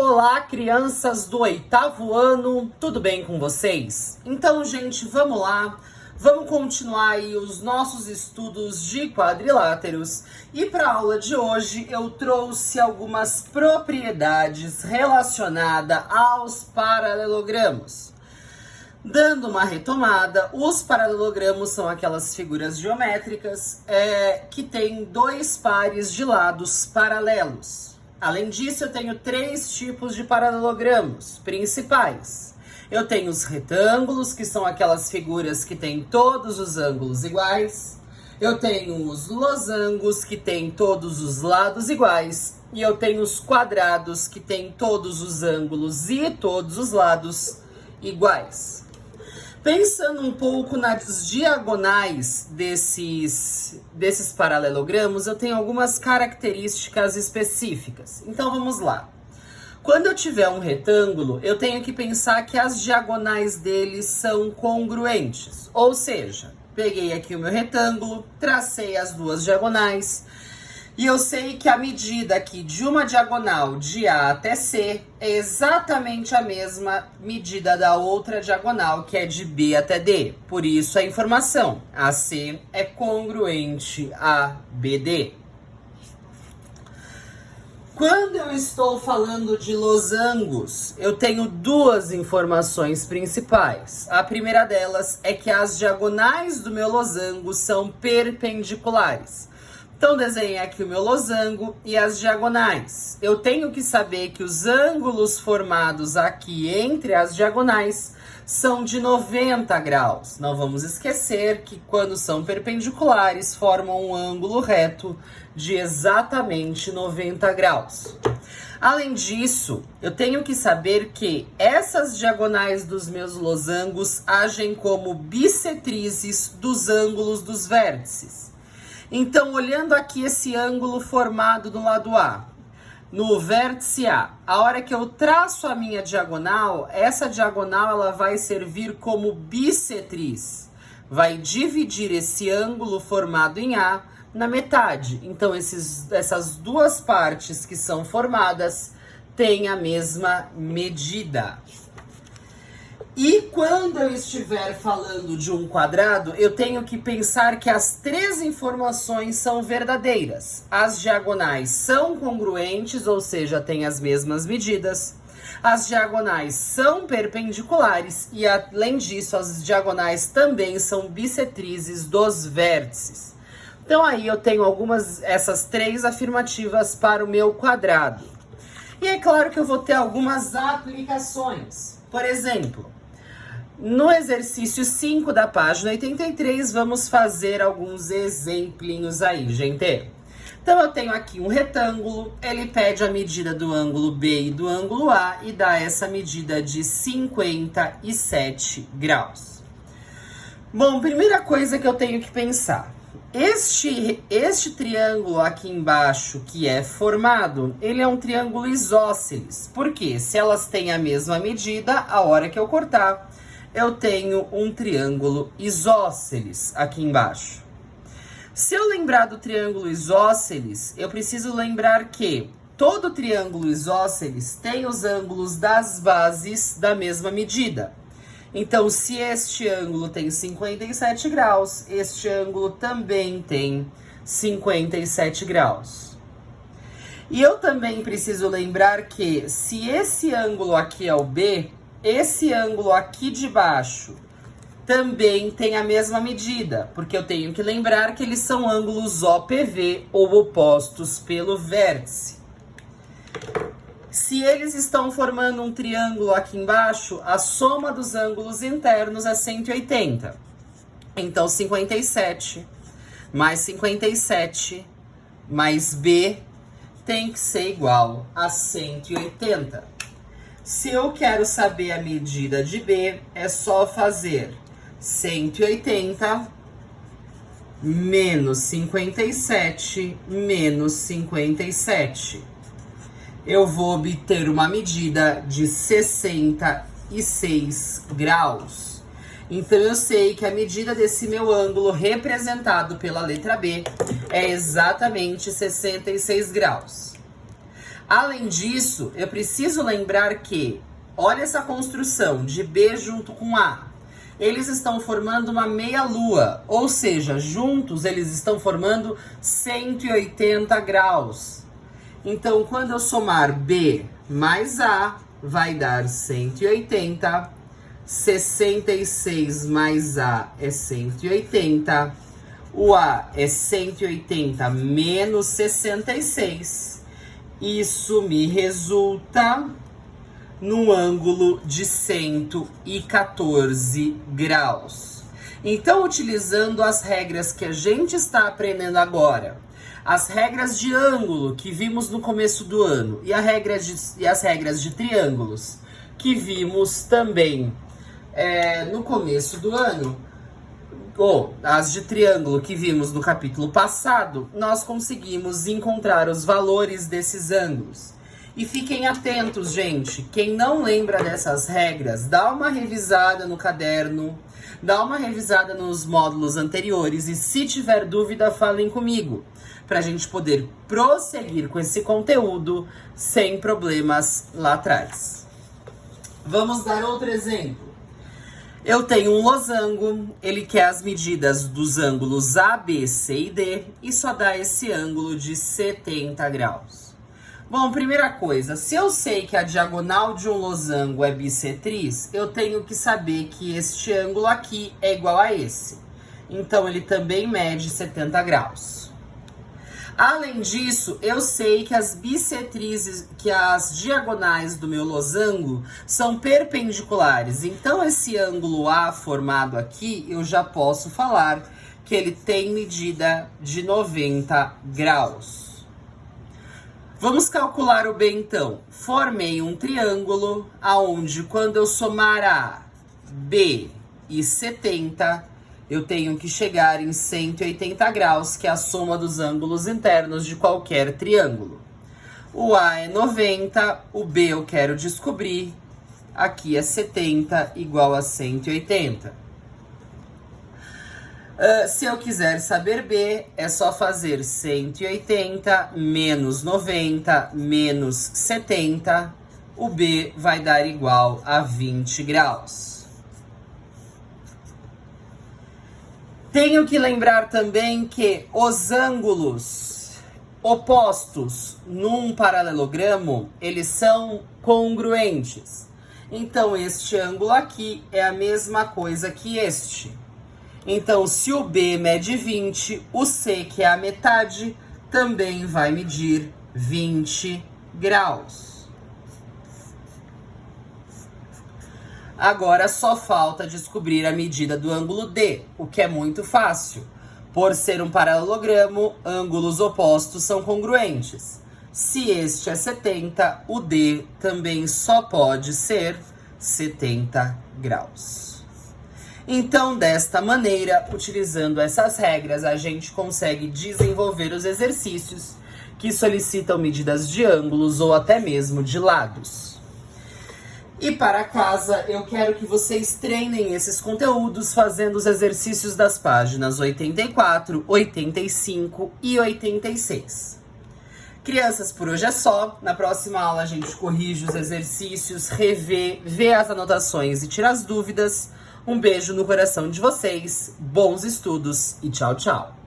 Olá, crianças do 8º ano, tudo bem com vocês? Então, gente, vamos lá. Vamos continuar aí os nossos estudos de quadriláteros. E para a aula de hoje eu trouxe algumas propriedades relacionadas aos paralelogramos. Dando uma retomada, os paralelogramos são aquelas figuras geométricas que têm dois pares de lados paralelos. Além disso, eu tenho três tipos de paralelogramos principais. Eu tenho os retângulos, que são aquelas figuras que têm todos os ângulos iguais. Eu tenho os losangos, que têm todos os lados iguais. E eu tenho os quadrados, que têm todos os ângulos e todos os lados iguais. Pensando um pouco nas diagonais desses paralelogramos, eu tenho algumas características específicas. Então vamos lá. Quando eu tiver um retângulo, eu tenho que pensar que as diagonais dele são congruentes. Ou seja, peguei aqui o meu retângulo, tracei as duas diagonais. E eu sei que a medida aqui de uma diagonal de A até C é exatamente a mesma medida da outra diagonal, que é de B até D. Por isso a informação AC é congruente a BD. Quando eu estou falando de losangos, eu tenho duas informações principais. A primeira delas é que as diagonais do meu losango são perpendiculares. Então, desenhei aqui o meu losango e as diagonais. Eu tenho que saber que os ângulos formados aqui entre as diagonais são de 90 graus. Não vamos esquecer que quando são perpendiculares, formam um ângulo reto de exatamente 90 graus. Além disso, eu tenho que saber que essas diagonais dos meus losangos agem como bissetrizes dos ângulos dos vértices. Então, olhando aqui esse ângulo formado do lado A, no vértice A, a hora que eu traço a minha diagonal, essa diagonal ela vai servir como bissetriz. Vai dividir esse ângulo formado em A na metade. Então, essas duas partes que são formadas têm a mesma medida. E quando eu estiver falando de um quadrado, eu tenho que pensar que as três informações são verdadeiras. As diagonais são congruentes, ou seja, têm as mesmas medidas. As diagonais são perpendiculares e, além disso, as diagonais também são bissetrizes dos vértices. Então, aí eu tenho essas três afirmativas para o meu quadrado. E é claro que eu vou ter algumas aplicações. Por exemplo, no exercício 5 da página 83, vamos fazer alguns exemplinhos aí, gente. Então, eu tenho aqui um retângulo, ele pede a medida do ângulo B e do ângulo A e dá essa medida de 57 graus. Bom, primeira coisa que eu tenho que pensar. Este triângulo aqui embaixo que é formado, ele é um triângulo isósceles. Por quê? Se elas têm a mesma medida, a hora que eu cortar, eu tenho um triângulo isósceles aqui embaixo. Se eu lembrar do triângulo isósceles, eu preciso lembrar que todo triângulo isósceles tem os ângulos das bases da mesma medida. Então, se este ângulo tem 57 graus, este ângulo também tem 57 graus. E eu também preciso lembrar que se esse ângulo aqui é o B, esse ângulo aqui de baixo também tem a mesma medida, porque eu tenho que lembrar que eles são ângulos OPV, ou opostos pelo vértice. Se eles estão formando um triângulo aqui embaixo, a soma dos ângulos internos é 180. Então, 57 mais 57 mais B tem que ser igual a 180. Se eu quero saber a medida de B, é só fazer 180 menos 57 menos 57. Eu vou obter uma medida de 66 graus. Então, eu sei que a medida desse meu ângulo representado pela letra B é exatamente 66 graus. Além disso, eu preciso lembrar que, olha essa construção de B junto com A. Eles estão formando uma meia-lua, ou seja, juntos eles estão formando 180 graus. Então, quando eu somar B mais A, vai dar 180. 66 mais A é 180. O A é 180 menos 66. Isso me resulta no ângulo de 114 graus. Então, utilizando as regras que a gente está aprendendo agora, as regras de ângulo que vimos no começo do ano e as regras de triângulos que vimos também no começo do ano, ou as de triângulo que vimos no capítulo passado, nós conseguimos encontrar os valores desses ângulos. E fiquem atentos, gente, quem não lembra dessas regras, dá uma revisada no caderno, dá uma revisada nos módulos anteriores e se tiver dúvida, falem comigo, para a gente poder prosseguir com esse conteúdo sem problemas lá atrás. Vamos dar outro exemplo. Eu tenho um losango, ele quer as medidas dos ângulos A, B, C e D e só dá esse ângulo de 70 graus. Bom, primeira coisa, se eu sei que a diagonal de um losango é bissetriz, eu tenho que saber que este ângulo aqui é igual a esse. Então, ele também mede 70 graus. Além disso, eu sei que as bissetrizes, que as diagonais do meu losango são perpendiculares. Então, esse ângulo A formado aqui, eu já posso falar que ele tem medida de 90 graus. Vamos calcular o B, então. Formei um triângulo, aonde quando eu somar A, B e 70, eu tenho que chegar em 180 graus, que é a soma dos ângulos internos de qualquer triângulo. O A é 90, o B eu quero descobrir. Aqui é 70 igual a 180. Se eu quiser saber B, é só fazer 180 menos 90 menos 70. O B vai dar igual a 20 graus. Tenho que lembrar também que os ângulos opostos num paralelogramo, eles são congruentes. Então, este ângulo aqui é a mesma coisa que este. Então, se o B mede 20, o C, que é a metade, também vai medir 20 graus. Agora, só falta descobrir a medida do ângulo D, o que é muito fácil. Por ser um paralelogramo, ângulos opostos são congruentes. Se este é 70, o D também só pode ser 70 graus. Então, desta maneira, utilizando essas regras, a gente consegue desenvolver os exercícios que solicitam medidas de ângulos ou até mesmo de lados. E para casa, eu quero que vocês treinem esses conteúdos fazendo os exercícios das páginas 84, 85 e 86. Crianças, por hoje é só. Na próxima aula a gente corrige os exercícios, vê as anotações e tira as dúvidas. Um beijo no coração de vocês, bons estudos e tchau, tchau!